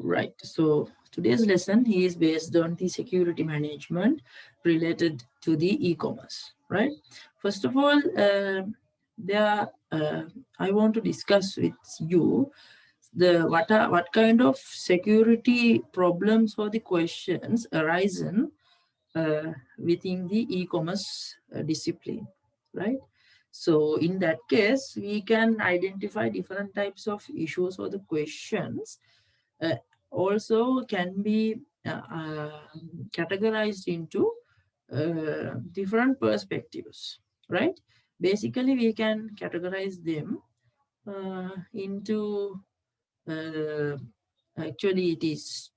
Right. So today's lesson is based on the security management related to the e-commerce. Right. First of all, I want to discuss with you what kind of security problems or the questions arisen within the e-commerce discipline. Right. So in that case, we can identify different types of issues or the questions uh, also can be categorized into different perspectives, right? Basically, we can categorize them into actually it is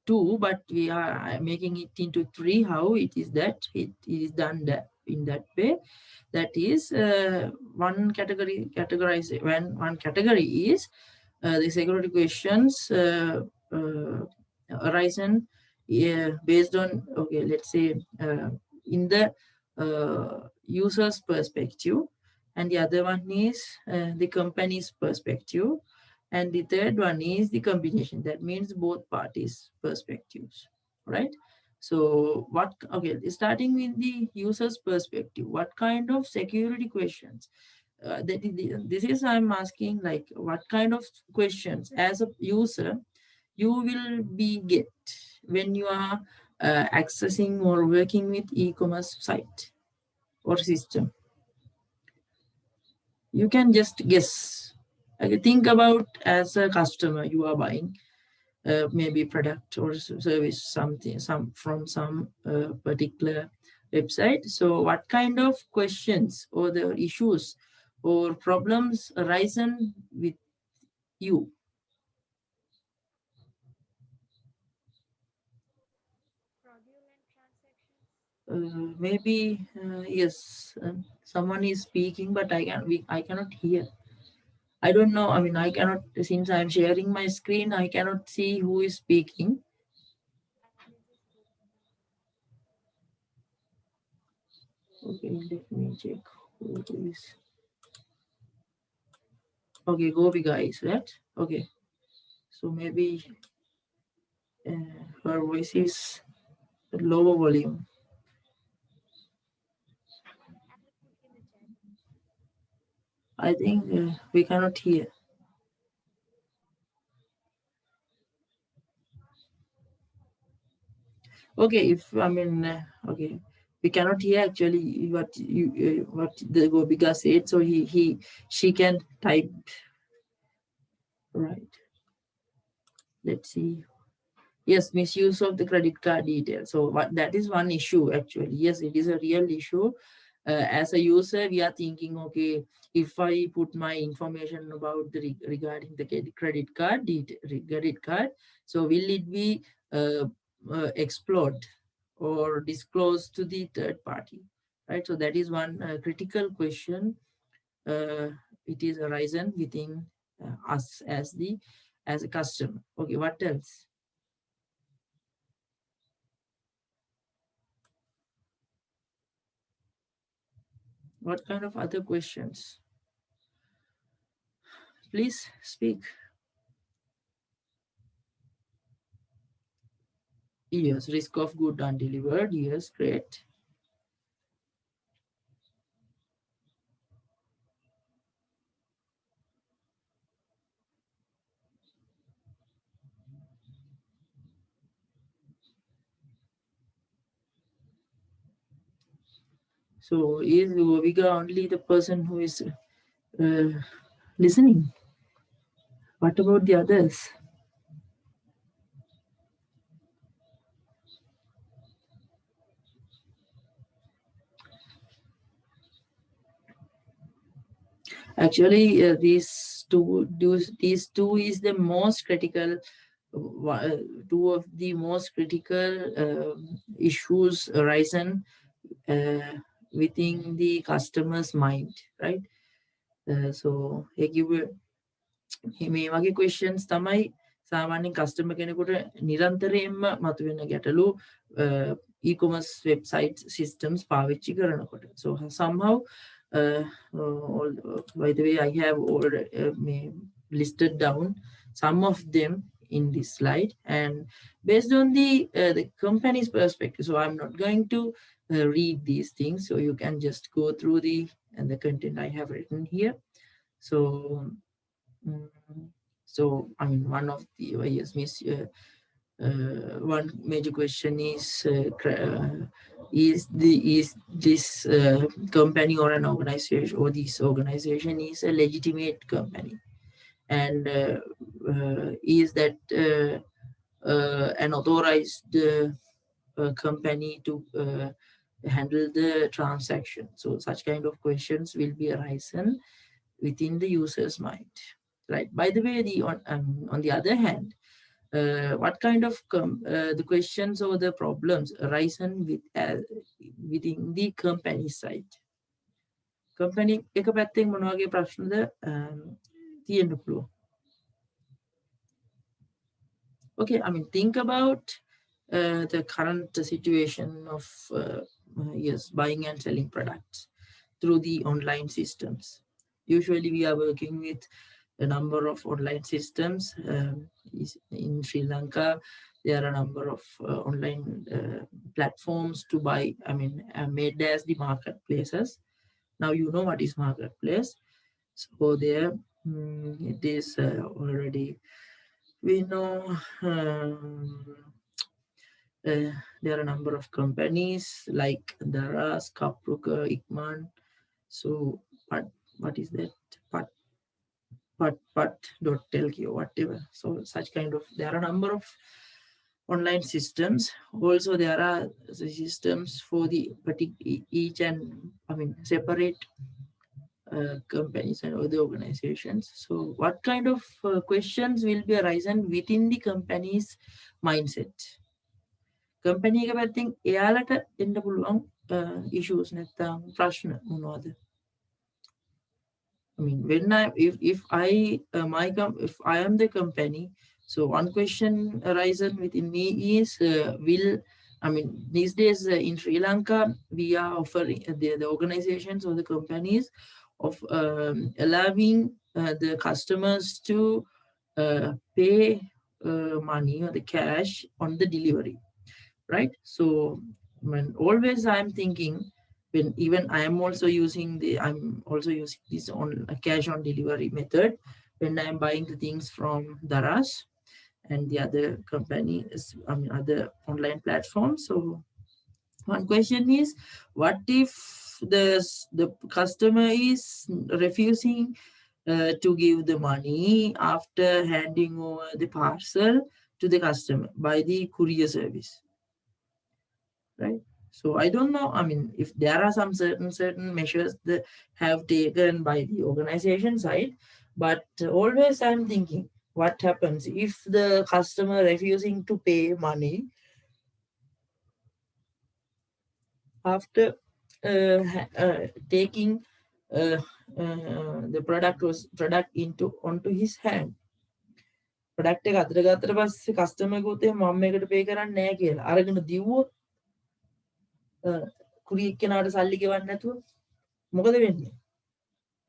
two, but we are making it into three. How it is that it is done that in that way? That is one categorize when one category is the security questions arisen based on, okay, let's say in the user's perspective, and the other one is the company's perspective, and the third one is the combination. That means both parties' perspectives, right? So what, okay, starting with the user's perspective, what kind of security questions this is I'm asking, like what kind of questions as a user you will be get when you are accessing or working with e-commerce site or system. You can just guess. Okay, think about as a customer, you are buying maybe product or service, something from some particular website. So what kind of questions or the issues or problems arisen with you? Maybe yes, someone is speaking, but I cannot hear. I don't know. I mean, I cannot, since I'm sharing my screen, I cannot see who is speaking. Okay, let me check who is. Okay, Gobika is that? Okay, so maybe her voice is lower volume. I think we cannot hear. Okay, if I mean, okay, we cannot hear actually what the Gobika said. So she can type, right. Let's see. Yes, misuse of the credit card details. So what, that is one issue actually. Yes, it is a real issue. As a user, we are thinking, okay, if I put my information about the regarding the credit card, so will it be explored or disclosed to the third party, right? So that is one critical question. It is arisen within us as a customer. Okay, what else? What kind of other questions? Please speak. Yes, risk of good undelivered. Yes, great. So is Vika only the person who is listening? What about the others? Actually, these two is the most critical, two of the most critical issues arisen within the customer's mind, right? So මේ වගේ questions තමයි සාමාන්‍යයෙන් customer කෙනෙකුට නිරන්තරයෙන්ම මතුවෙන ගැටලු e-commerce website systems පාවිච්චි කරනකොට. So somehow by the way, I have already listed down some of them in this slide, and based on the company's perspective. So I'm not going to read these things, so you can just go through the content I have written here. So mm, so I mean, one of the one major question is this company or an organization, or this organization is a legitimate company, and is that an authorized company to handle the transaction. So such kind of questions will be arisen within the user's mind, right? By the way, on the other hand, what kind of the questions or the problems arisen within the company side? Company එක පැත්තෙන් මොන වගේ ප්‍රශ්නද තියෙන්න පුළුවන්? Okay, I mean, think about the current situation of yes, buying and selling products through the online systems. Usually we are working with a number of online systems. In Sri Lanka, there are a number of online platforms to buy, I mean, made as the marketplaces. Now you know what is marketplace. So there, it is already, we know there are a number of companies like Daras, Kapruka, Ikman. So what is that? Pat.telk, whatever. So such kind of, there are a number of online systems. Also there are systems for the each and, I mean, separate companies and other organizations. So what kind of questions will be arisen within the company's mindset? Company එක පැත්තෙන් එයාලට එන්න පුළුවන් issues නැත්නම් ප්‍රශ්න මොනවද? I mean, when if I am the company, so one question arises within me is will, I mean, these days in Sri Lanka we are offering the organizations or the companies of allowing the customers to pay money or the cash on the delivery, right? So when always I'm thinking, when even I'm also using this on a cash on delivery method when I'm buying the things from Daras and the other companies, I mean other online platforms. So one question is, what if the customer is refusing to give the money after handing over the parcel to the customer by the courier service, right? So I don't know, I mean, if there are some certain measures that have taken by the organization side, but always I'm thinking, what happens if the customer refusing to pay money after taking the product onto his hand? Product එක අතට ගත්තට පස්සේ customer ගෝතේ මම මේකට pay කරන්නේ නැහැ කියලා අරගෙන දිව්වොත් courier කෙනාට සල්ලි ගෙවන්න නැතුව මොකද වෙන්නේ,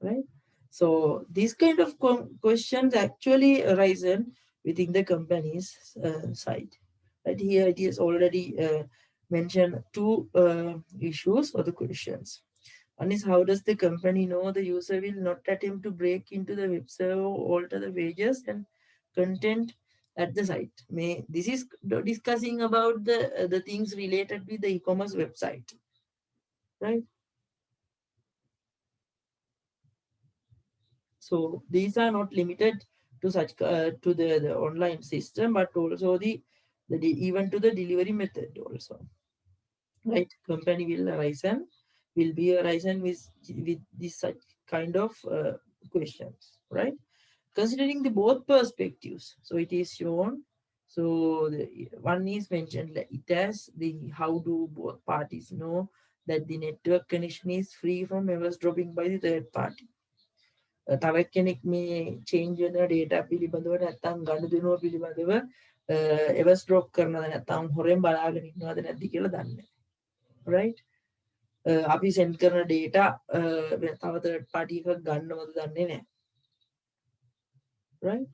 right? So these kind of questions actually arisen within the company's side. Right here it is already mentioned two issues or the questions. One is, how does the company know the user will not attempt to break into the web server or alter the pages and content at the site? This is discussing about the things related with the e-commerce website, right? So these are not limited to such to the online system, but also the even to the delivery method also, right? Company will be arisen with this such kind of questions, right? Considering the both perspectives, so it is shown. So one is mentioned, like it has the how do both parties know that the network connection is free from errors dropping by the third party. තව කෙනෙක් මේ change වෙන data පිළිබඳව නැත්නම් ගනුදෙනුව පිළිබඳව එවස් drop කරනවද නැත්නම් හොරෙන් බලාගෙන ඉන්නවද නැද්ද කියලා දන්නේ නැහැ, right? අපි send කරන data තව third party එකක් ගන්නවද දන්නේ නැහැ, right?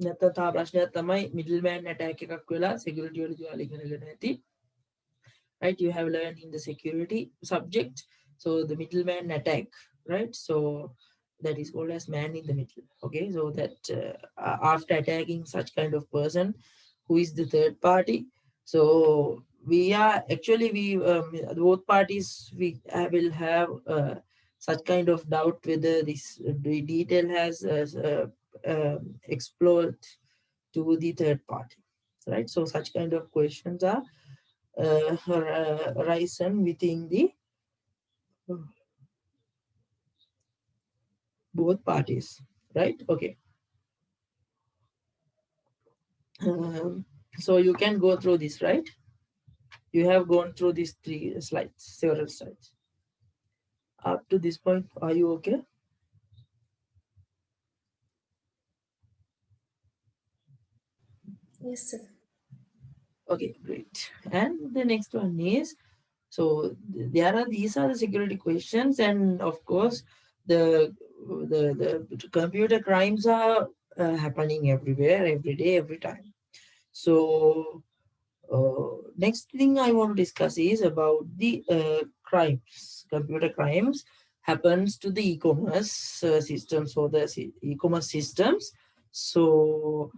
නැත්නම් තව ප්‍රශ්නයක් තමයි middleman attack එකක් වෙලා security වලදී ඔයාලා ඉගෙනගෙන ඇති. Right, you have learned in the security subject. So the middleman attack, right? So that is called as man in the middle. Okay, so that after attacking such kind of person who is the third party, so we are actually we both parties we will have such kind of doubt whether this the detail has explored to the third party, right? So such kind of questions are arisen within the both parties, right? Okay. So you can go through this, right? You have gone through these three slides, several slides. Up to this point, are you okay? Yes, sir. Okay, great. And the next one is, so there are these are the security questions, and of course the computer crimes are happening everywhere, every day, every time. So next thing I want to discuss is about the crimes. Computer crimes happens to the e-commerce systems or the e-commerce systems. So,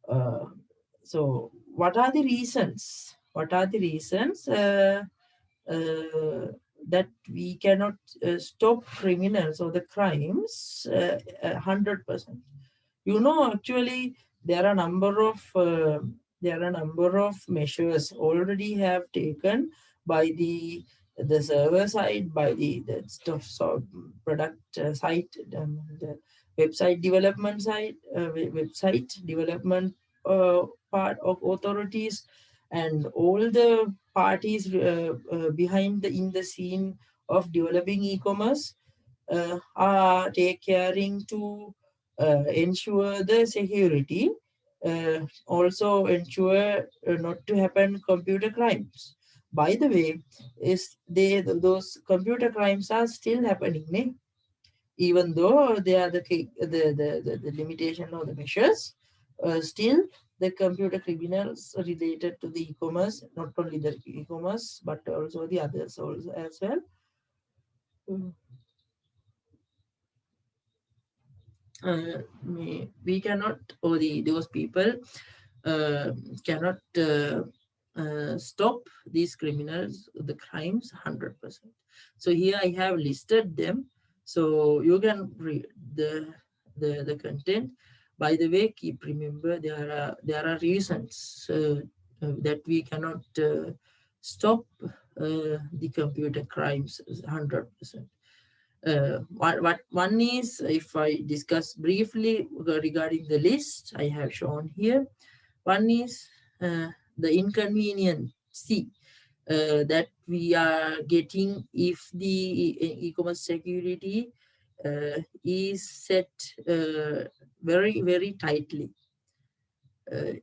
uh, so what are the reasons? What are the reasons that we cannot stop criminals or the crimes 100%? You know, actually, there are a number of measures already have taken by the server side, by the stuff so product site, the website development side, website development part of authorities, and all the parties behind the in the scene of developing e-commerce are take caring to ensure the security, also ensure not to happen computer crimes. By the way, is those computer crimes are still happening, ne? Even though they are the limitation or the measures, still the computer criminals related to the e-commerce, not only the e-commerce but also the others also as well. Mm. We cannot, or those people uh, cannot stop these criminals, the crimes 100%. So here I have listed them, so you can read the content. By the way, keep remember there are reasons that we cannot stop the computer crimes 100%. What one is, if I discuss briefly regarding the list I have shown here, one is the inconveniency that we are getting if the e-commerce security is set very tightly.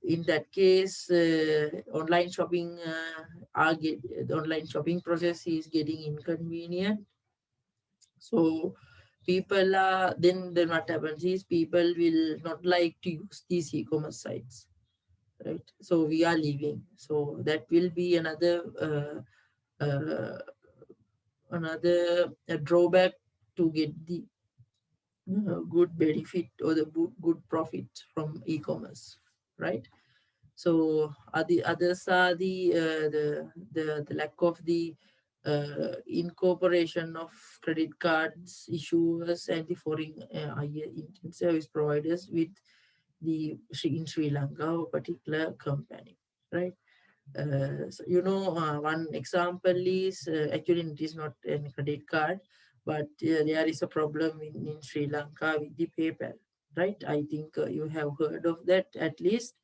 In that case, online shopping the online shopping process is getting inconvenient. So people are then what happens is people will not like to use these e-commerce sites, right? So we are leaving. So that will be another drawback to get the good benefit or the good profit from e-commerce, right? So the others are the lack of the incorporation of credit cards issuers and the foreign internet service providers with in Sri Lanka or particular company, right? So, one example is actually it is not a credit card, but there is a problem in Sri Lanka with the PayPal, right? I think you have heard of that at least,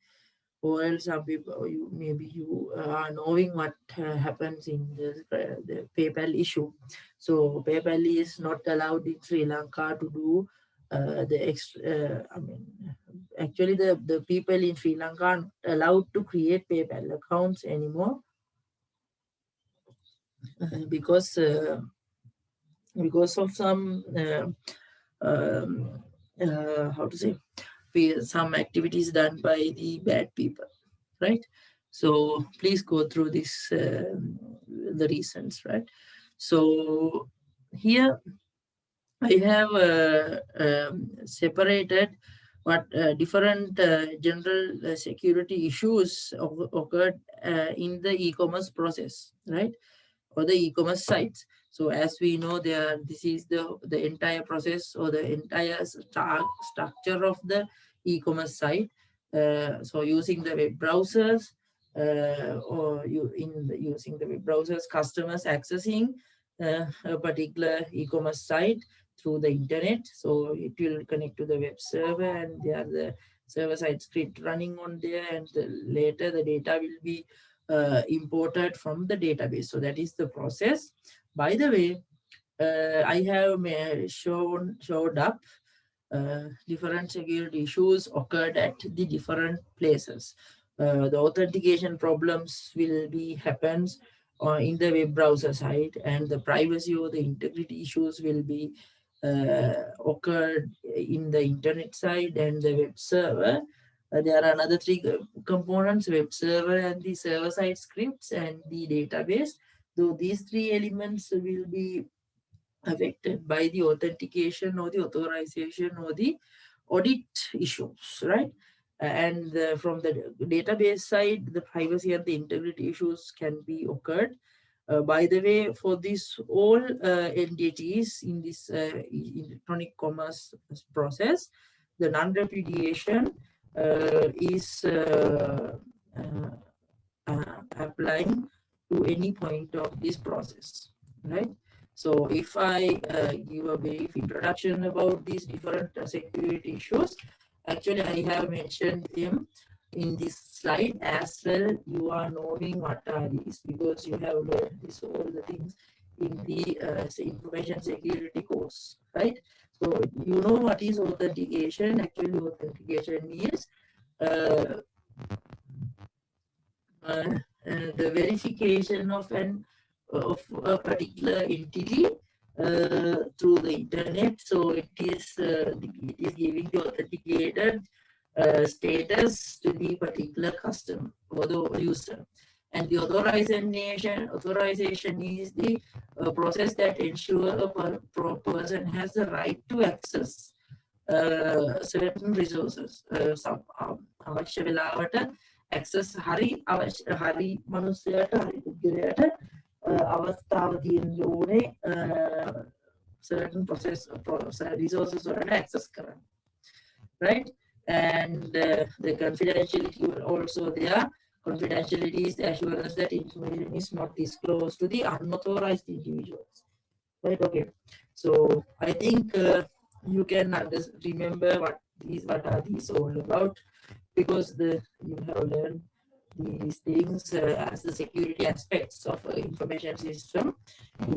or else some people maybe you are knowing what happens in the PayPal issue. So PayPal is not allowed in Sri Lanka to do the extra. I mean, actually, the people in Sri Lanka are not allowed to create PayPal accounts anymore because because of some how to say some activities done by the bad people, right? So please go through this, the reasons, right? So here I have separated what different general security issues occurred in the e-commerce process, right? Or the e-commerce sites. So as we know, this is the entire process or the entire structure of the e-commerce site. So using the web browsers, using the web browsers, customers accessing a particular e-commerce site through the internet. So it will connect to the web server, and there the server side script running on there, and later the data will be imported from the database. So that is the process. By the way, I have showed up different security issues occurred at the different places. The authentication problems will be happens in the web browser side, and the privacy or the integrity issues will be occurred in the internet side and the web server. There are another three components: web server and the server side scripts and the database. Though these three elements will be affected by the authentication or the authorization or the audit issues, right? And from the database side, the privacy and the integrity issues can be occurred. By the way, for this all entities in this electronic commerce process, the non-repudiation is applying to any point of this process, right? So if I give a brief introduction about these different security issues, actually I have mentioned them in this slide as well. You are knowing what are these because you have learned this all the things in the information security course, right? So you know what is authentication. Actually, authentication is uh, the verification of a particular entity through the internet. So it is giving the authenticated status to the particular customer or the user. And the authorization is the process that ensures a person has the right to access certain resources. Some අවශ්‍ය වෙලාවට access හරි මනුස්සයට හරි පුද්ගලයාට අවස්ථාව තියෙන්න ඕනේ certain resources වලට access කරන්න, right? And the confidentiality also there. Confidentiality is the assurance that information is not disclosed to the unauthorized individuals, right? Okay, so I think you can remember what are these all about, because you have learned these things as the security aspects of information system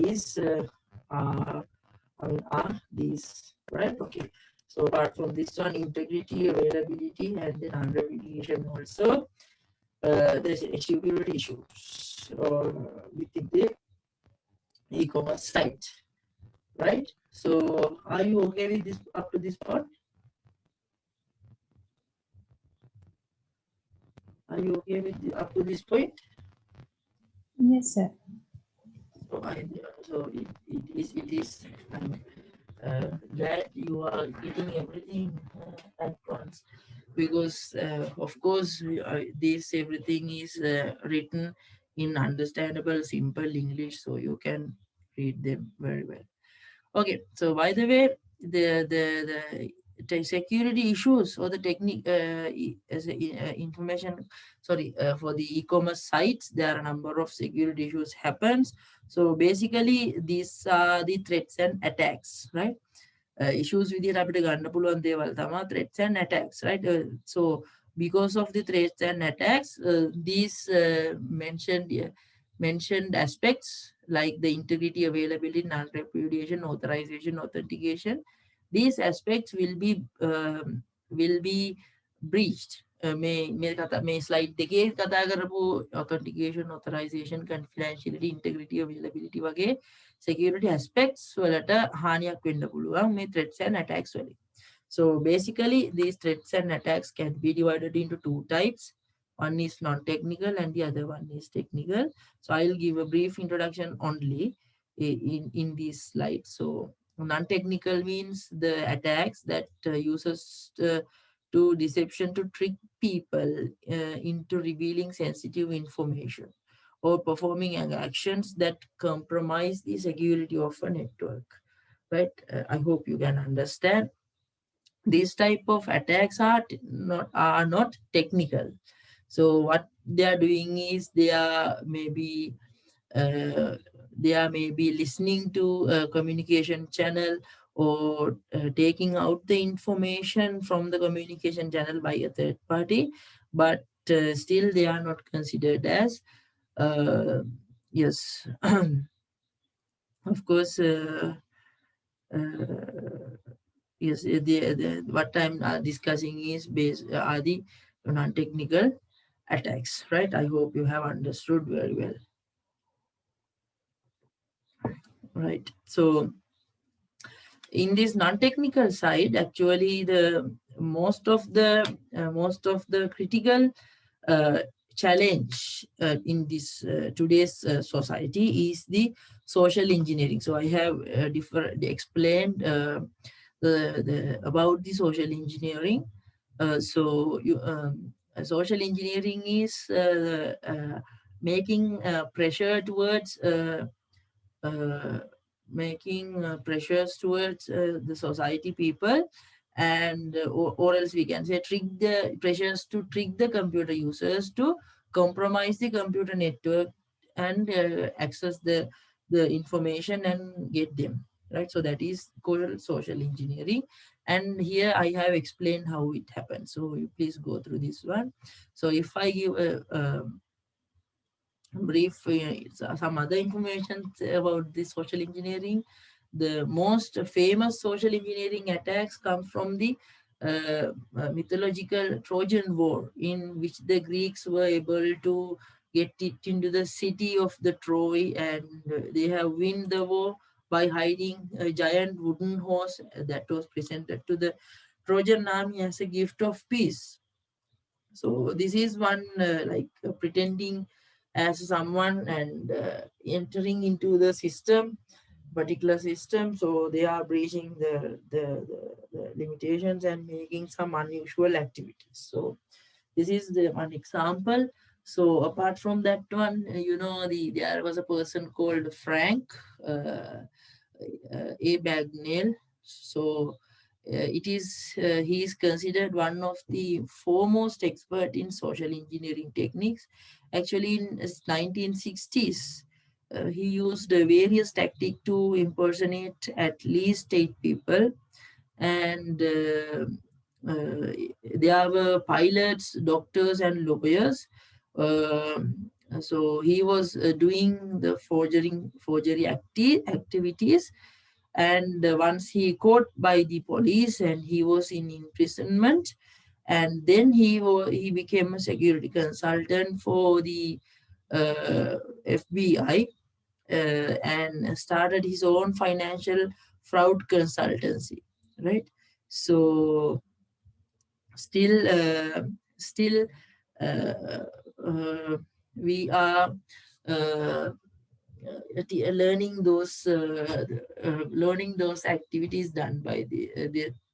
is these, right? Okay, so apart from this one, integrity, availability, and then non-repudiation also, there's security issues within the e-commerce site, right? So are you okay with this up to this point? Are you okay with up to this point? Yes, sir. So it is glad you are getting everything at once, because of course this everything is written in understandable simple English, so you can read them very well. Okay, so by the way, the security issues or the technique as information, for the e-commerce sites, there are a number of security issues happens. So basically these are the threats and attacks, right? Issues විදිහට අපිට ගන්න පුළුවන් දේවල් තමයි threats and attacks, right? So because of the threats and attacks, these mentioned aspects like the integrity, availability, non-repudiation, authorization, authentication, these aspects will be breached. මේ slide එකේ කතා කරපු authentication, authorization, confidentiality, integrity, availability වගේ security aspects වලට හානියක් වෙන්න පුළුවන් මේ threats and attacks වලින්. So basically, these threats and attacks can be divided into two types. One is non-technical and the other one is technical. So I'll give a brief introduction only in these slides. So non-technical means the attacks that uses to deception to trick people into revealing sensitive information or performing actions that compromise the security of a network. Right? I hope you can understand. These type of attacks are not technical. So what they are doing is uh, they are maybe listening to a communication channel or taking out the information from the communication channel by a third party, but still they are not considered as uh, yes. Of course, uh, yes, what I'm discussing is are the non-technical attacks, right? I hope you have understood very well, right? So in this non-technical side, actually, the most of the critical uh, challenge in this today's society is the social engineering. So I have explained about the social engineering. Social engineering is making pressure towards uh, making pressures towards the society people, and or else we can say trick the pressures to trick the computer users to compromise the computer network and access the information and get them, right? So that is called social engineering, and here I have explained how it happens, so you please go through this one. So if I give a brief some other information about the social engineering. The most famous social engineering attacks come from the mythological Trojan War, in which the Greeks were able to get it into the city of the Troy, and they have win the war by hiding a giant wooden horse that was presented to the Trojan army as a gift of peace. So this is one pretending as someone and entering into the system, particular system. So they are breaching the limitations and making some unusual activities. So this is the one example. So apart from that one, there was a person called Frank. A. Bagnell. So he is considered one of the foremost expert in social engineering techniques. Actually, in 1960s, he used various tactics to impersonate at least 8 people, and uh, there were pilots, doctors, and lawyers. So he was doing the forgery activities, and once he caught by the police and he was in imprisonment, and then he became a security consultant for the uh, FBI, and started his own financial fraud consultancy, right? So still uh, uh, we are uh, learning those activities done by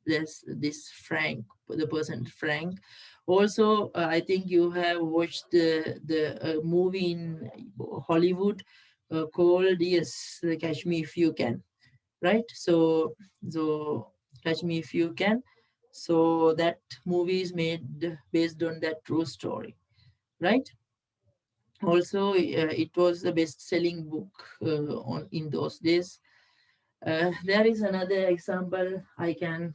this Frank, the person Frank. Also, I think you have watched the movie in Hollywood called, yes, Catch Me If You Can, right? So Catch Me If You Can. So that movie is made based on that true story, right? Also, it was the best-selling book on in those days. There is another example I can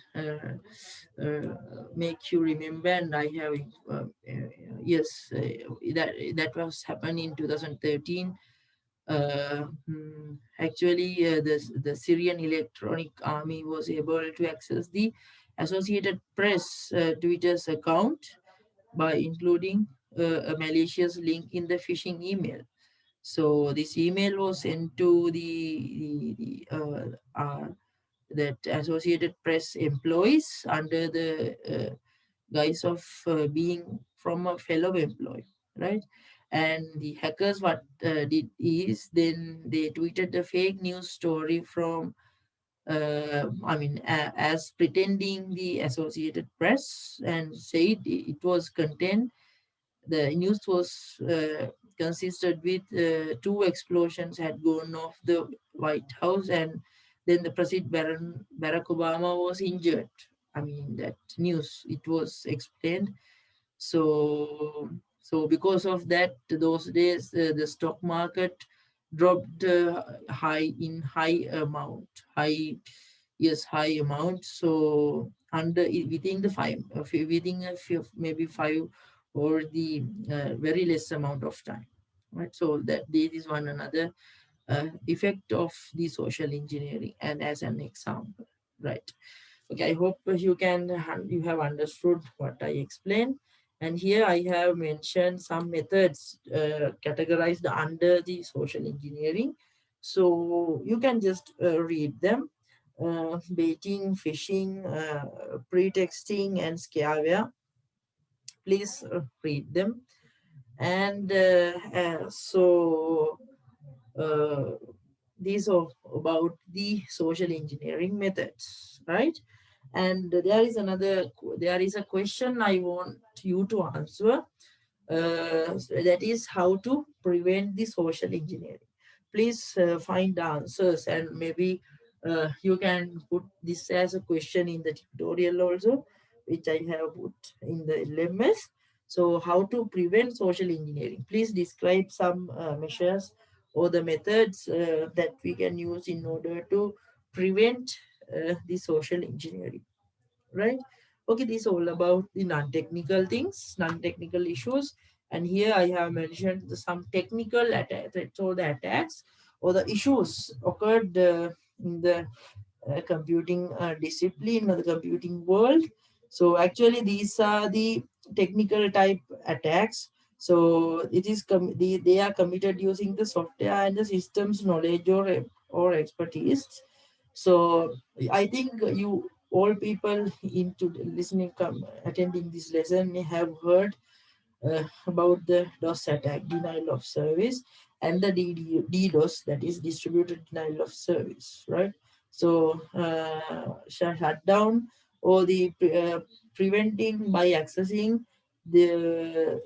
make you remember, and I have yes, that was happened in 2013. Actually, the Syrian Electronic Army was able to access the Associated Press Twitter's account by including a malicious link in the phishing email. So this email was sent to the that Associated Press employees under the guise of being from a fellow employee, right? And the hackers what did is then they tweeted a fake news story from as pretending the Associated Press and said it was content. The news was consisted with two explosions had gone off the White House, and then the President Barack Obama was injured. I mean that news it was explained. So because of that, those days the stock market dropped high amount, high amount. So within the within a few, maybe five or the very less amount of time, right? So that this is one another effect of the social engineering, and as an example, right? Okay, I hope you have understood what I explained. And here I have mentioned some methods categorized under the social engineering. So you can just read them. Baiting, phishing, pretexting, and scareware. Please read them. And uh, these are about the social engineering methods, right? And there is a question I want you to answer, that is how to prevent the social engineering. Please find the answers, and maybe you can put this as a question in the tutorial also, which I have put in the LMS. So how to prevent social engineering? Please describe some measures or the methods that we can use in order to prevent the social engineering, right? Okay, this is all about the non-technical things, non-technical issues. And here I have mentioned some technical threats or the attacks or the issues occurred in the computing discipline or the computing world. So actually these are the technical type attacks. So it is they are committed using the software and the systems knowledge or expertise. So I think you all people into listening attending this lesson have heard about the DOS attack, denial of service, and the DDoS, that is distributed denial of service, right? So shut down or the preventing by accessing the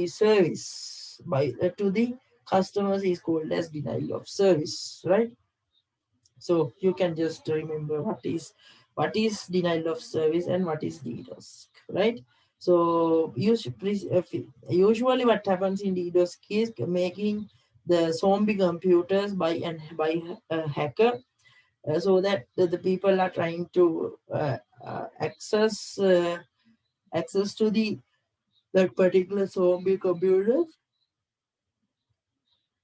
service by to the customers is called as denial of service, right? So you can just remember what is denial of service and what is DDoS, right? So usually what happens in DDoS is making the zombie computers by a hacker, so that the people are trying to access to the that particular zombie computer.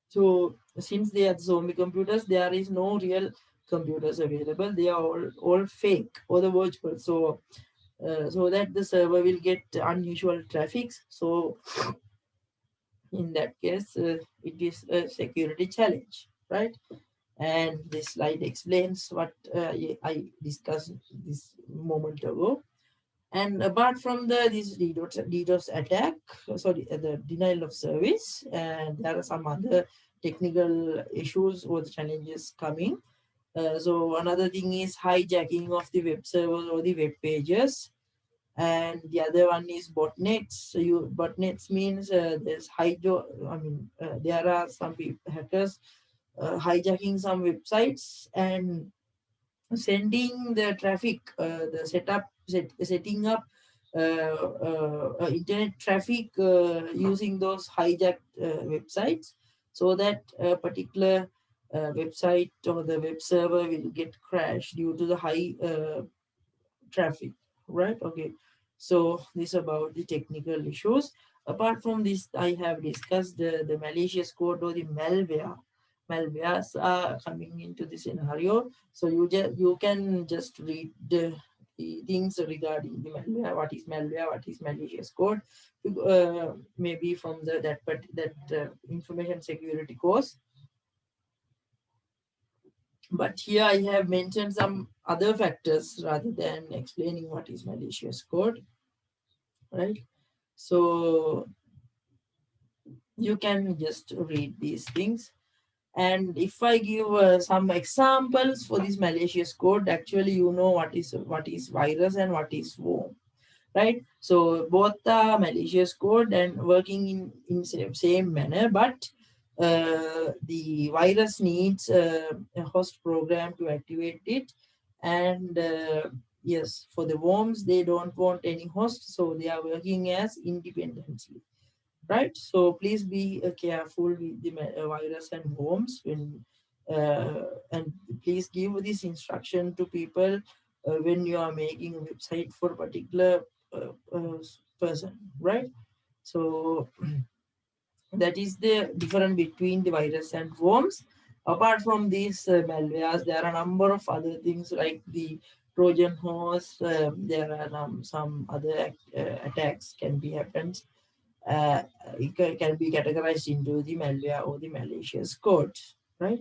So since they are zombie computers, there is no real computers available. They are all fake or the virtual. So that the server will get unusual traffic. So in that case, it is a security challenge, right? And this slide explains what I discussed this moment ago. And apart from this DDoS attack, the denial of service, and there are some other technical issues or the challenges coming. So another thing is hijacking of the web servers or the web pages, and the other one is botnets. So botnets means there's there are some hackers hijacking some websites and sending the traffic, setting up internet traffic using those hijacked websites, so that a particular website or the web server will get crashed due to the high traffic, right? Okay, so this about the technical issues. Apart from this, I have discussed the malicious code or the malwares are coming into the scenario. So you can just read the things regarding the malware, what is malicious code, maybe from that information security course. But here I have mentioned some other factors rather than explaining what is malicious code, right? So you can just read these things. And if I give some examples for this malicious code, actually you know what is virus and what is worm, right? So both are malicious code and working in same manner, but the virus needs a host program to activate it. And yes, for the worms, they don't want any host, so they are working as independently, right? So please be careful with the virus and worms when and please give this instruction to people when you are making a website for a particular person, right? So that is the difference between the virus and worms. Apart from these malwares, there are a number of other things like the Trojan horse. There are some other attacks can be happened. uh, it can be categorized into the malware or the malicious code, right?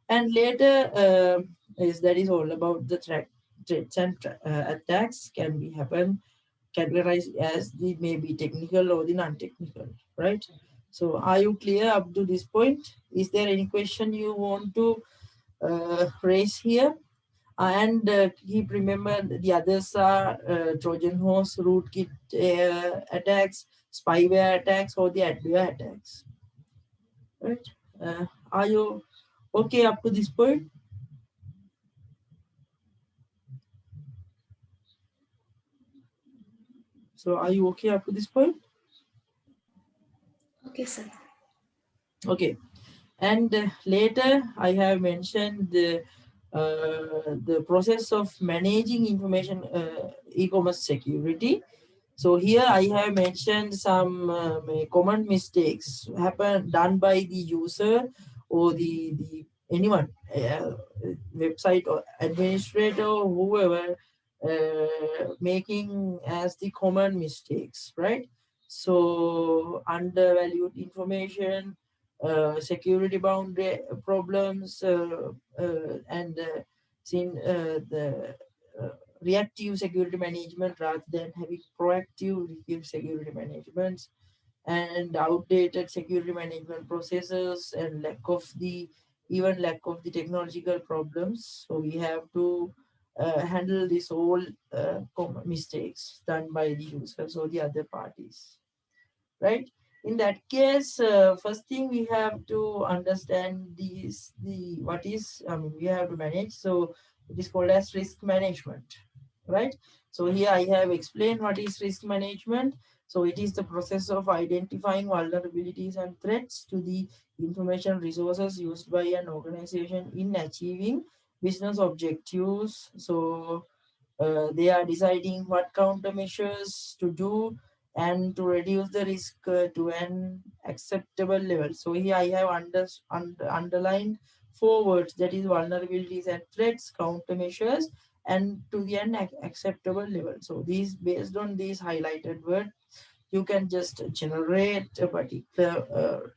And later is that is all about the threats and attacks can be happen categorized as the maybe technical or the non-technical, right? So are you clear up to this point? Is there any question you want to raise here? And keep remember the others are Trojan horse, rootkit attacks, spyware attacks, or the adware attacks. Right? Are you okay up to this point? So are you okay up to this point? Okay, sir. Okay. And later I have mentioned the process of managing information e-commerce security. So here I have mentioned some common mistakes happen done by the user or the anyone, website or administrator or whoever, making as the common mistakes, right? So undervalued information, security boundary problems, and seen uh, reactive security management rather than having proactive security management, and outdated security management processes, and lack of the technological problems. So we have to handle this whole mistakes done by the users or the other parties, right? In that case, first thing we have to understand the what is, we have to manage. So it is called as risk management, right? So here I have explained what is risk management. So it is the process of identifying vulnerabilities and threats to the information resources used by an organization in achieving business objectives. So they are deciding what countermeasures to do and to reduce the risk to an acceptable level. So here I have underlined four words, that is vulnerabilities and threats, countermeasures, and to the acceptable level. So these, based on these highlighted words, you can just generate a particular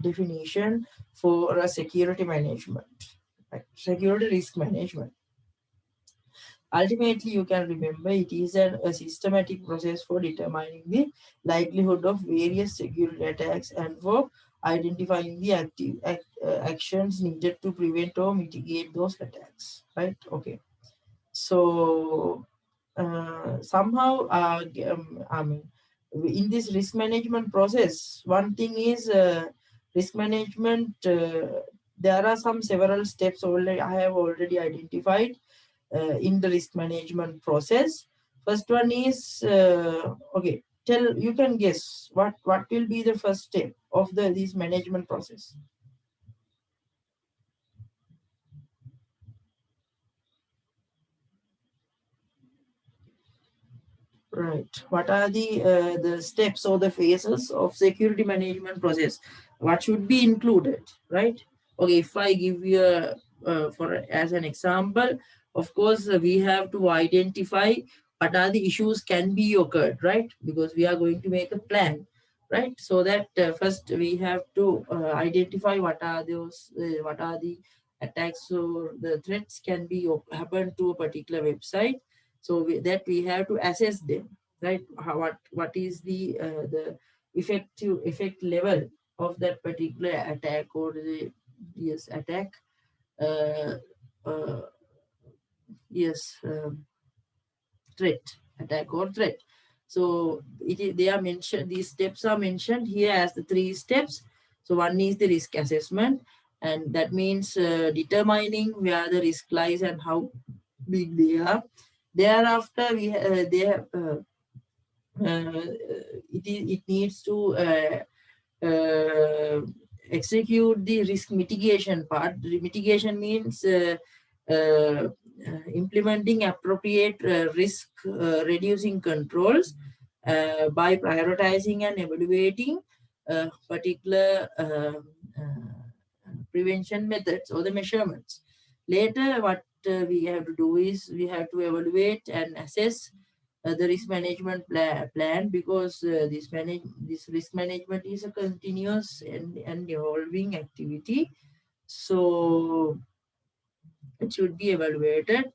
definition for a security management, right? Security risk management. Ultimately, you can remember it is a systematic process for determining the likelihood of various security attacks and for identifying the actions needed to prevent or mitigate those attacks. Right? Okay. So somehow, I mean, in this risk management process, one thing is risk management. There are some several steps already I have already identified in the risk management process. First one is okay. Tell, you can guess what will be the first step of the this management process. Right. What are the steps or the phases of security management process? What should be included? Right. Okay. If I give you a for as an example, of course we have to identify what are the issues can be occurred, right? Because we are going to make a plan, right? So that first we have to identify what are those, what are the attacks or the threats can be happen to a particular website. So that we have to assess them, right? What is the effect level of that particular attack or the yes attack uh, uh, yes threat attack or threat. So they are mentioned, these steps are mentioned here as the three steps. So one is the risk assessment, and that means determining where the risk lies and how big they are. Thereafter they have it needs to uh, execute the risk mitigation part. The mitigation means implementing appropriate risk reducing controls by prioritizing and evaluating particular prevention methods or the measurements. Later, what we have to do is we have to evaluate and assess the risk management plan, because this risk management is a continuous and evolving activity. So it should be evaluated.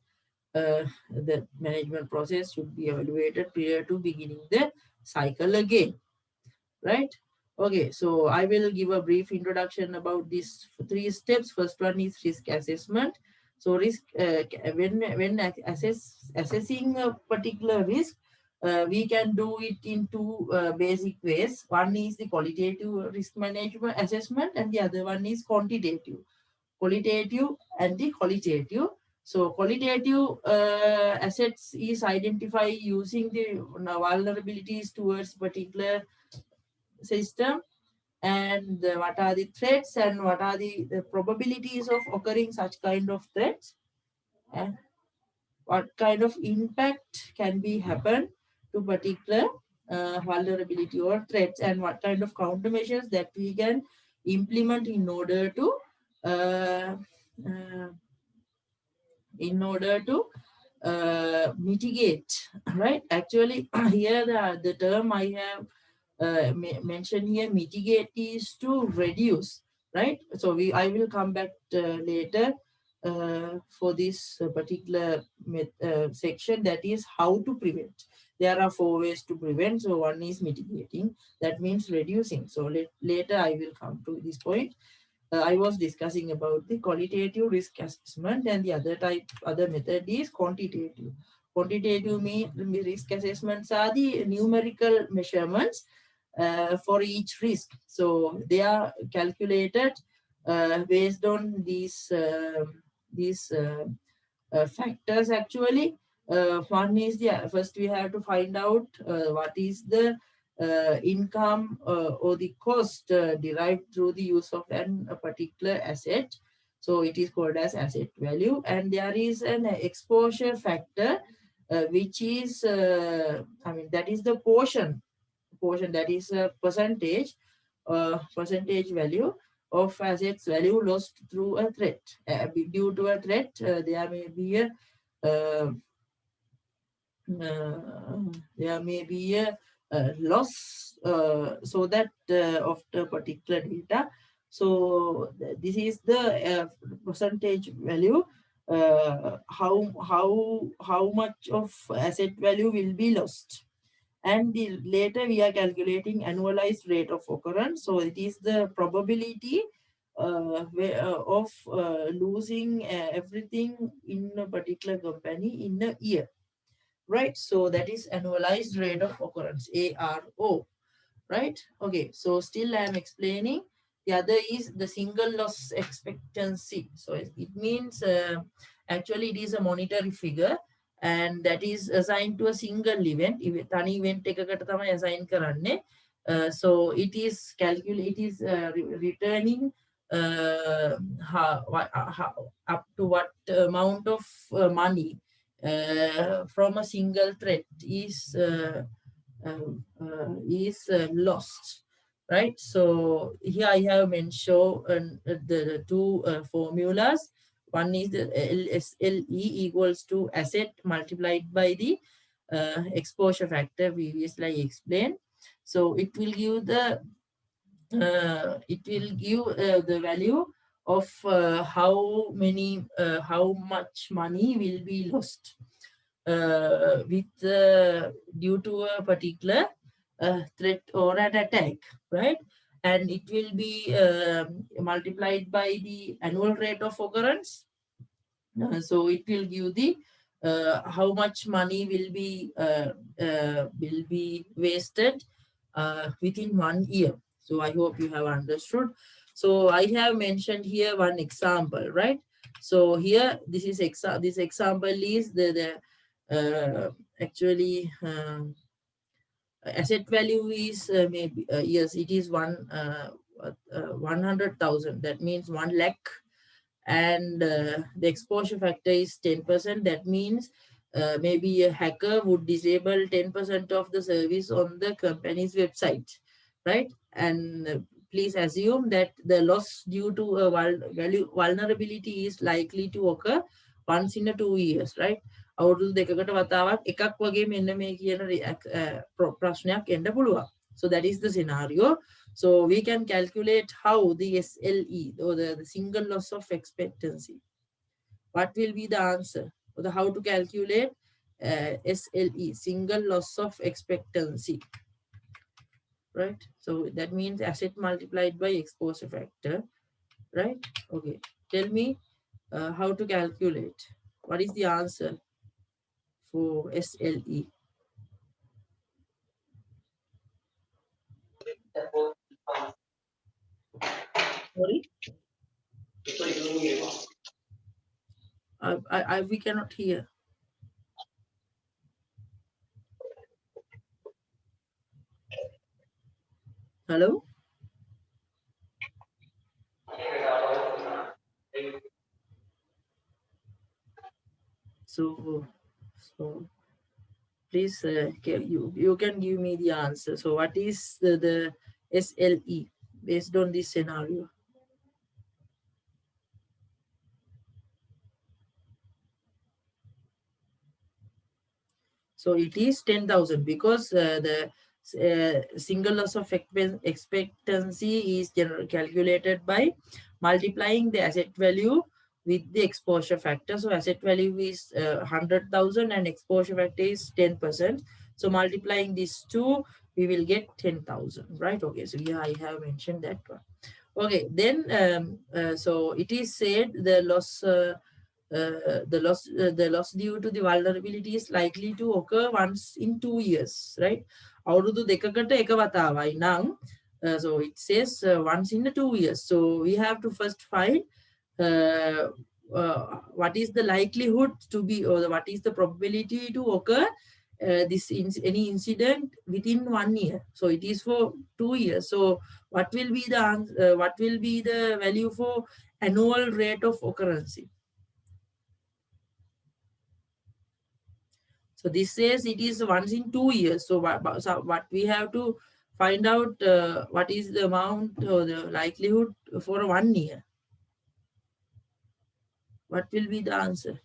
The management process should be evaluated prior to beginning the cycle again, right? Okay, so I will give a brief introduction about these three steps. First one is risk assessment. So risk when assessing a particular risk, we can do it in two basic ways. One is the qualitative risk management assessment, and the other one is qualitative and the qualitative. So qualitative assets is identify using the vulnerabilities towards particular system, and what are the threats and what are the probabilities of occurring such kind of threats, and what kind of impact can be happen to particular vulnerability or threats, and what kind of countermeasures that we can implement uh, uh, in order to mitigate, right? Actually here the term I have mentioned here, mitigate, is to reduce, right? So I will come back later for this particular section, that is how to prevent. There are four ways to prevent. So one is mitigating, that means reducing. So later I will come to this point. I was discussing about the qualitative risk assessment, and the other method is quantitative. Quantitative mean risk assessments are the numerical measurements for each risk. So they are calculated based on these factors actually. One is the first we have to find out what is the income or the cost derived through the use of a particular asset. So it is called as asset value, and there is an exposure factor, which is I mean that is the portion that is a percentage value of assets value lost through a threat. Due to a threat, there may be a uh, uh, there may be a loss, so that of the particular data. So this is the percentage value. How much of asset value will be lost, and later we are calculating annualized rate of occurrence. So it is the probability of losing everything in a particular company in a year, right? So that is annualized rate of occurrence, ARO, right? Okay, so still I am explaining. The other is the single loss expectancy. So it means actually it is a monetary figure, and that is assigned to a single event. තනි event එකකට තමයි assign කරන්නේ. So it is returning up to what amount of money from a single threat is lost, right? So here I have mentioned the two formulas. One is the LSLE equals to asset multiplied by the exposure factor previously I explained. So it will give the value of how much money will be lost due to a particular threat or an attack, right? And it will be multiplied by the annual rate of occurrence. So it will give the how much money will be wasted within 1 year. So I hope you have understood. So I have mentioned here one example, right? So here this example is the actually asset value is maybe yes, it is 100,000. That means 1 lakh, and the exposure factor is 10%. That means maybe a hacker would disable 10% of the service on the company's website, right? And please assume that the loss due to a vulnerability is likely to occur once in a 2 years, right? අවුරුදු දෙකකට වතාවක් එකක් වගේ මෙන්න මේ කියන ප්‍රශ්නයක් එන්න පුළුවන්. So that is the scenario. So we can calculate how the SLE, or the single loss of expectancy. What will be the answer? Or how to calculate SLE, single loss of expectancy, right? So that means asset multiplied by exposure factor, right? Okay, tell me how to calculate. What is the answer for SLE? Sorry? We cannot hear. Hello? So please, you can give me the answer. So what is the SLE based on this scenario? So it is 10,000 because the single loss of expectancy is calculated by multiplying the asset value with the exposure factor. So asset value is 100,000 and exposure factor is 10%. So multiplying these two, we will get 10,000, right? Okay, so yeah, I have mentioned that one. Okay, then so it is said the loss due to the vulnerability is likely to occur once in 2 years, right? අවුරුදු දෙකකට එක වතාවයි නම්, so it says once in 2 years. So we have to first find what is the likelihood to be, or what is the probability to occur any incident within 1 year. So it is for 2 years. So what will be the value for annual rate of occurrence? So this says it is once in 2 years. So what we have to find out what is the amount or the likelihood for 1 year. What will be the answer?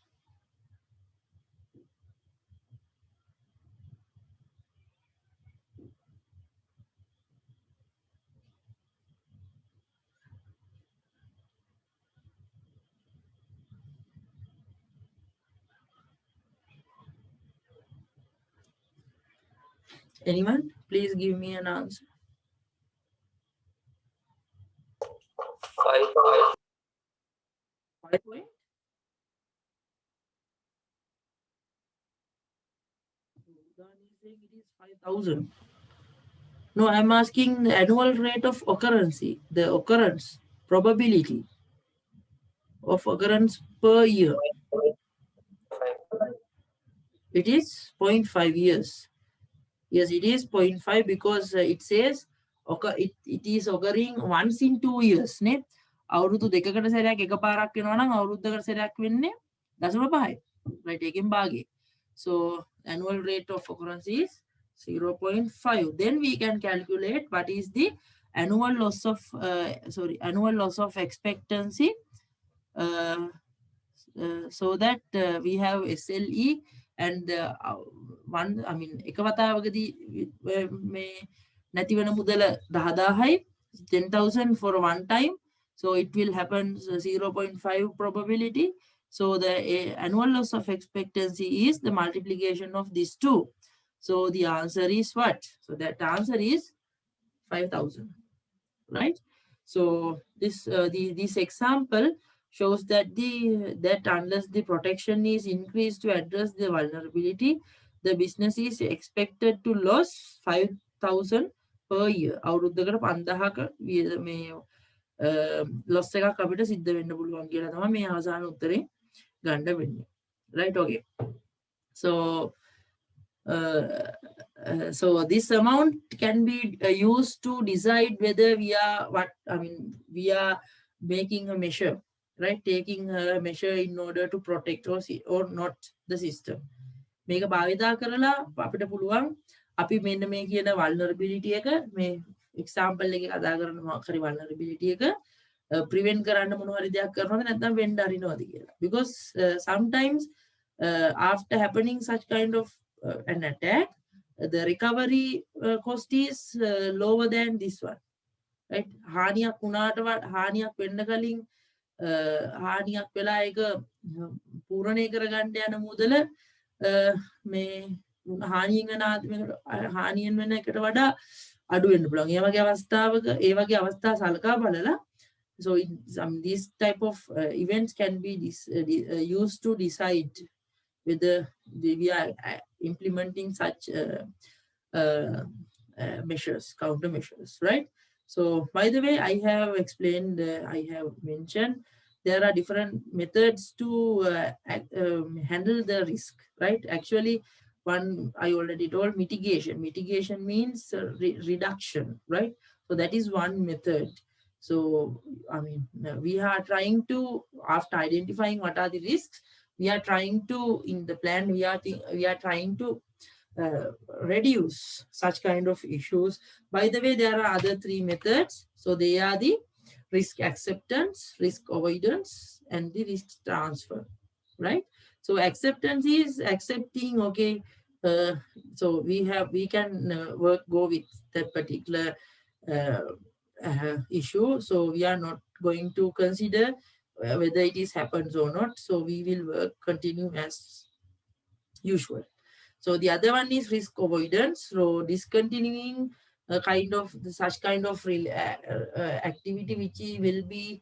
Anyone? Please give me an answer. 5 point? It is 5,000. No, I'm asking the annual rate of occurrence, the occurrence probability of occurrence per year. It is 0.5 years. Yes, it is 0.5 because it says it is occurring once in 2 years. Ne? අවුරුදු දෙකකට සැරයක් එකපාරක් වෙනවා නම් අවුරුද්දකට සැරයක් වෙන්නේ 0.5. Right, එකෙන් භාගය. So annual rate of occurrence is 0.5. Then we can calculate what is the annual loss of expectancy, so that we have SLE and one, I mean, එක වතාවකදී මේ නැතිවන මුදල 10,000යි 10,000 for one time. So it will happen 0.5 probability. So the annual loss of expectancy is the multiplication of these two. So the answer is what? So that answer is 5,000, right? So this example shows that unless the protection is increased to address the vulnerability, the business is expected to lose 5,000 per year. අවුරුද්දකට 5000ක මේ loss එකක් අපිට සිද්ධ වෙන්න පුළුවන් කියලා තමයි මේ අවසාන උත්තරේ ගන්න වෙන්නේ. Right? Okay. So so this amount can be used to decide whether we are making a measure, right? Taking a measure in order to protect or not the system. මේක භාවිතා කරලා අපිට පුළුවන් අපි මෙන්න මේ කියන vulnerability එක මේ example එකේ කතා කරන මොකක් හරි vulnerability එක prevent කරන්න මොන හරි දෙයක් කරනවද නැත්නම් වෙන්න අරිනවද කියලා. Because sometimes after happening such kind of an attack, the recovery cost is lower than this one, right? හානියක් වුණාට හානියක් වෙන්න කලින් හානියක් වෙලා ඒක පූර්ණේ කරගන්න යන මුදල මේ හානියෙන් වෙන එකට වඩා අඩු වෙන්න පුළුවන්. ඒ වගේ අවස්ථාවක ඒ වගේ අවස්ථා සලකා බලලා so these type of events can be used to decide whether we are implementing such measures, countermeasures, right? So by the way, I have explained, I have mentioned there are different methods to handle the risk, right? Actually, one I already told, mitigation. Mitigation means reduction, right? So that is one method. So we are trying to, after identifying what are the risks, we are trying to, in the plan, we are trying to reduce such kind of issues. By the way, there are other three methods. So they are the risk acceptance, risk avoidance, and the risk transfer, right? So acceptance is accepting, okay, so we can go with that particular issue. So we are not going to consider whether it is happens or not. So we will continue as usual. So the other one is risk avoidance. So discontinuing such kind of activity which will be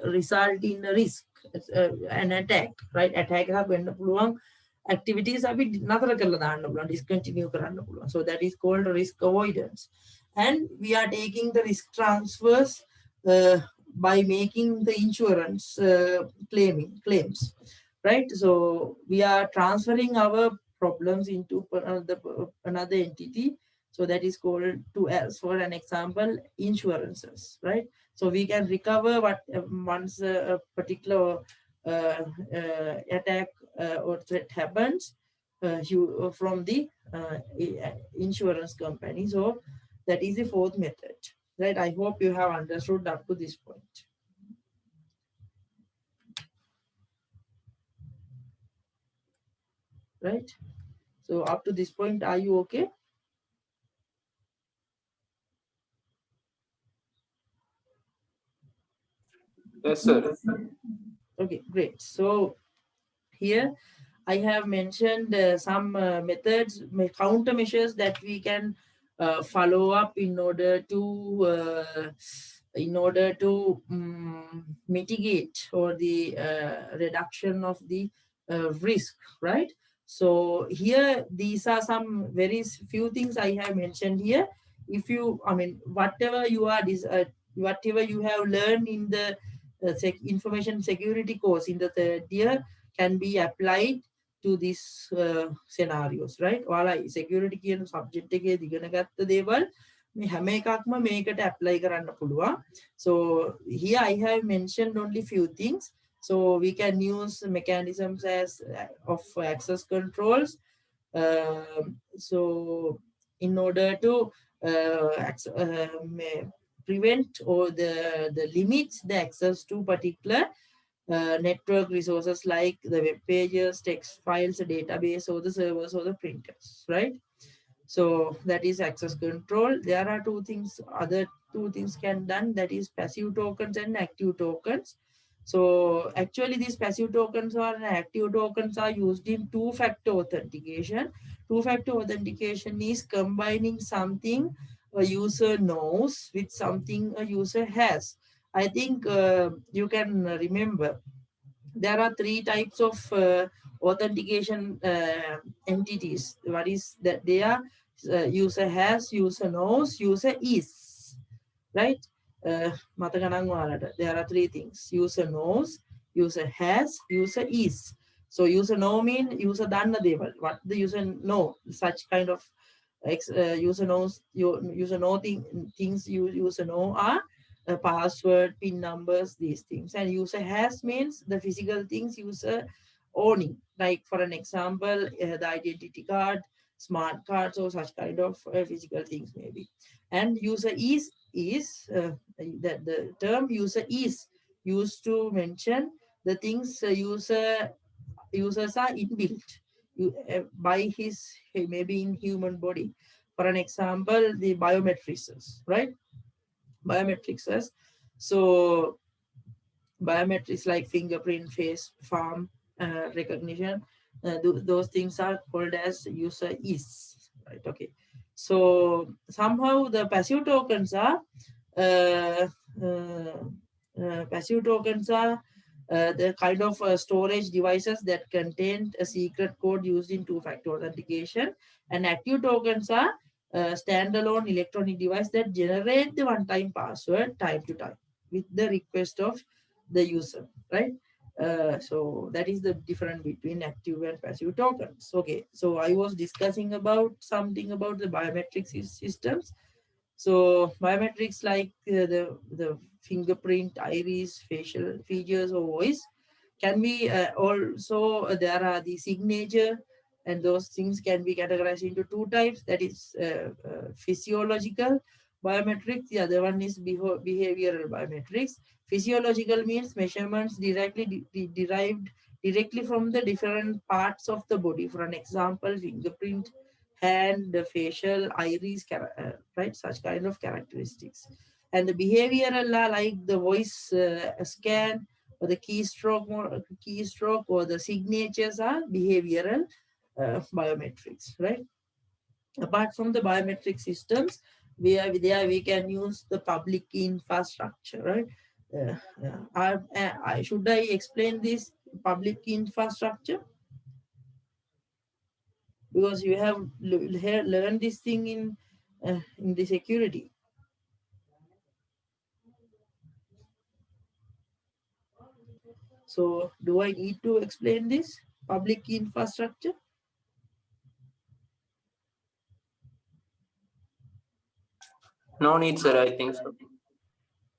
result in a risk, an attack, right? Attack එකක් වෙන්න පුළුවන් activities අපි නතර කරලා දාන්න පුළුවන්, discontinue කරන්න පුළුවන්. So that is called risk avoidance. And we are taking the risk transfers by making the insurance claims, right? So we are transferring our problems into another entity. So that is called, as for an example, insurances, right? So we can recover what once a particular attack or threat happens from the insurance company. So that is the fourth method, right? I hope you have understood up to this point. Right? So up to this point, are you okay? Yes, sir. Okay, great. So here I have mentioned some methods, countermeasures that we can follow up in order to mitigate or the reduction of the risk, right? So here, these are some very few things I have mentioned here. If you, whatever you have learned in the information security course in the third year can be applied to these scenarios, right? ඔයාලා security කියන subject එකේ ඉගෙන ගත්ත දේවල් මේ හැම එකක්ම මේකට apply කරන්න පුළුවන්. So here I have mentioned only few things. So we can use mechanisms of access controls. So in order to prevent or the limits the access to particular network resources like the web pages, text files, the database, or the servers or the printers, right? So that is access control. There are two things, other two things can done, that is passive tokens and active tokens. So actually these passive tokens or active tokens are used in two-factor authentication. Two-factor authentication is combining something a user knows with something a user has. I think you can remember there are three types of authentication entities. What is that? They are user has, user knows, user is, right? මතක නම් ඔයාලට there are three things: user knows, user has, user is. So user know mean user දන්න දේවල්. What the user know, such kind of user knows, user know things user know are password, pin numbers, these things. And user has means the physical things user owning, like for an example the identity card, smart cards, or such kind of physical things maybe. And user is that the term user is used to mention the things users are inbuilt by his maybe in human body. For an example, the biometrics, right? Biometrics. So biometrics like fingerprint, face, palm recognition, those things are called as user is, right? Okay. So somehow the passive tokens are uh, passive tokens are the kind of storage devices that contain a secret code used in two-factor authentication, and active tokens are standalone electronic device that generate the one-time password time to time with the request of the user, right? So that is the difference between active and passive tokens. Okay, so I was discussing about something about the biometric systems. So biometrics like the fingerprint, iris, facial features, or voice can be also there are the signature, and those things can be categorized into two types. That is physiological biometrics. The other one is behavioral biometrics. Physiological means measurements directly derived directly from the different parts of the body. For an example, fingerprint, hand, the facial, iris, right? Such kind of characteristics. And the behavioral are like the voice scan, or the keystroke or the signatures are behavioral biometrics, right? Apart from the biometric systems, we can use the public key infrastructure, right? Should I explain this public key infrastructure? Because you have learned this thing in the security. So do I need to explain this public key infrastructure? No need, sir. I think so.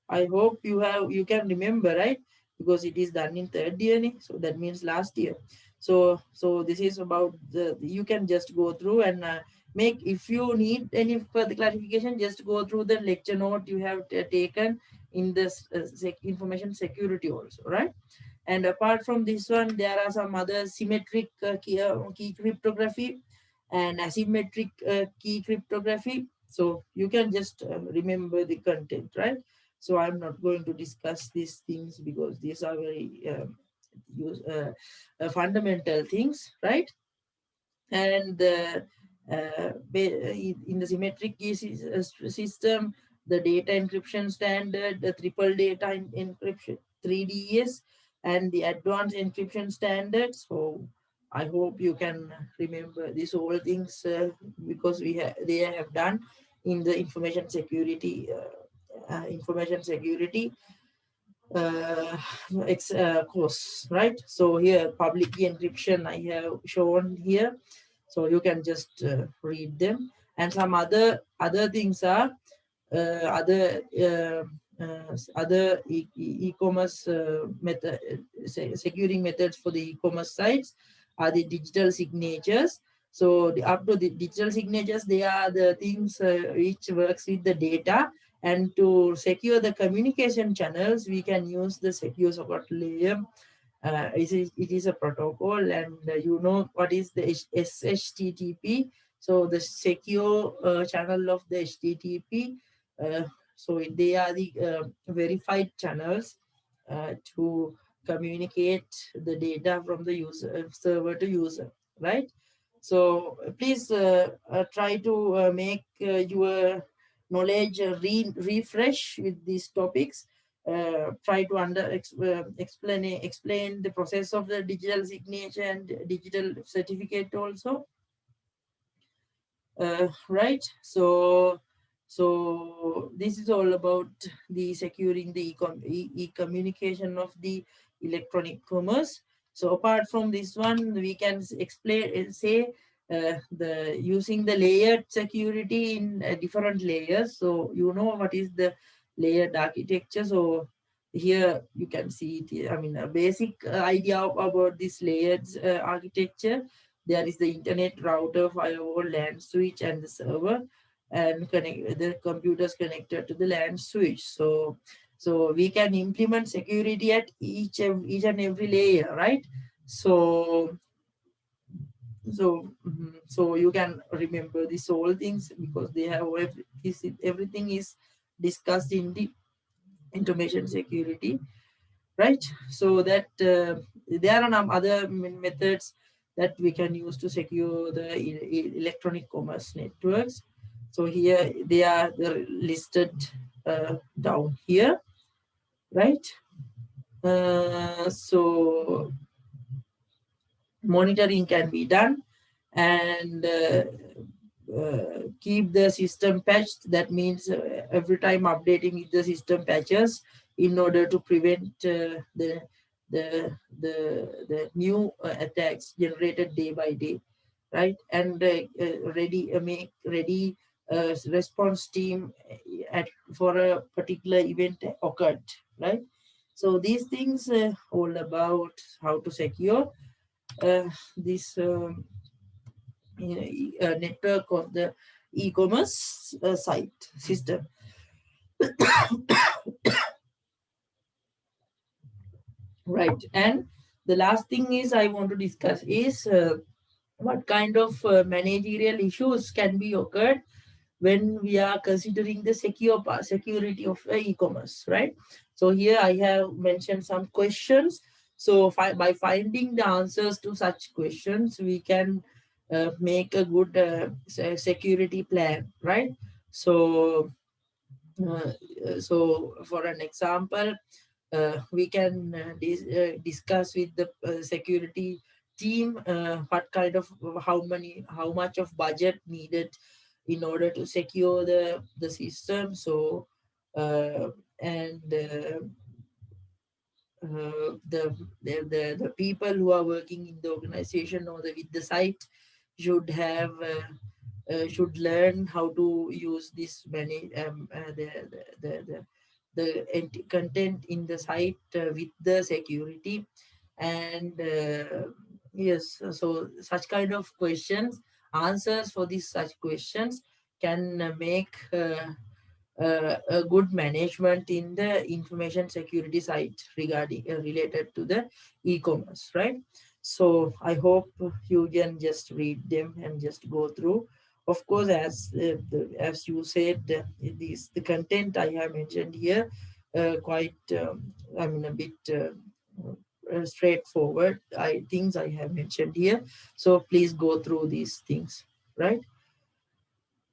I hope you can remember, right? Because it is done in third year, so that means last year. So this is about you can just go through and make, if you need any further clarification, just go through the lecture note you have taken in this information security also, right? And apart from this one, there are some other symmetric key cryptography and asymmetric key cryptography. So you can just remember the content, right? So I'm not going to discuss these things because these are very fundamental things, right? And in the symmetric key system, the data encryption standard, the triple data encryption, 3DS, and the advanced encryption standards. So I hope you can remember these all things because they have done in the information security course, right? So here public key encryption I have shown here, so you can just read them. And some other things are other e-commerce method securing methods for the e-commerce sites are the digital signatures. So up to the digital signatures, they are the things which works with the data. And to secure the communication channels, we can use the secure socket layer. It is a protocol, and you know what is the SHTTP, So the secure channel of the HTTP, so they are the verified channels to communicate the data from the user server to user, right? So please try to make your knowledge refresh with these topics. Try to explain the process of the digital signature and digital certificate also, right? So this is all about the securing the e-communication of the electronic commerce. So apart from this one, we can explain say the using the layered security in different layers. So you know what is the layered architecture. So here you can see it here. I mean a basic idea about this layered architecture. There is the internet router, firewall, LAN switch, and the server, and connect the computers connected to the LAN switch. So we can implement security at each and every layer, right? So so you can remember these all things because they have everything is discussed in the information security, right? So that there are some other methods that we can use to secure the electronic commerce networks. So here they are listed down here, right? So monitoring can be done, and keep the system patched. That means every time updating the system patches in order to prevent the new attacks generated day by day, right? And make ready response team for a particular event occurred, right? So these things all about how to secure this network of the e-commerce site system. Right. And the last thing is I want to discuss is what kind of managerial issues can be occurred when we are considering the security of e-commerce, right? So here I have mentioned some questions. So by finding the answers to such questions, we can make a good security plan, right? So uh, so for an example, we can discuss with the security team what kind of how much of budget needed in order to secure the system. So uh, and the people who are working in the organization or with the site should have should learn how to use this many content in the site with the security. And yes, so such kind of questions, answers for these such questions can make a good management in the information security side regarding related to the e-commerce, right? So I hope you can just read them and just go through. Of course, as you said, the content I have mentioned here quite I mean a bit straightforward things I have mentioned here. So please go through these things, right?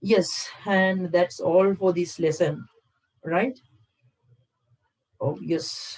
Yes, and that's all for this lesson, right? Oh, yes.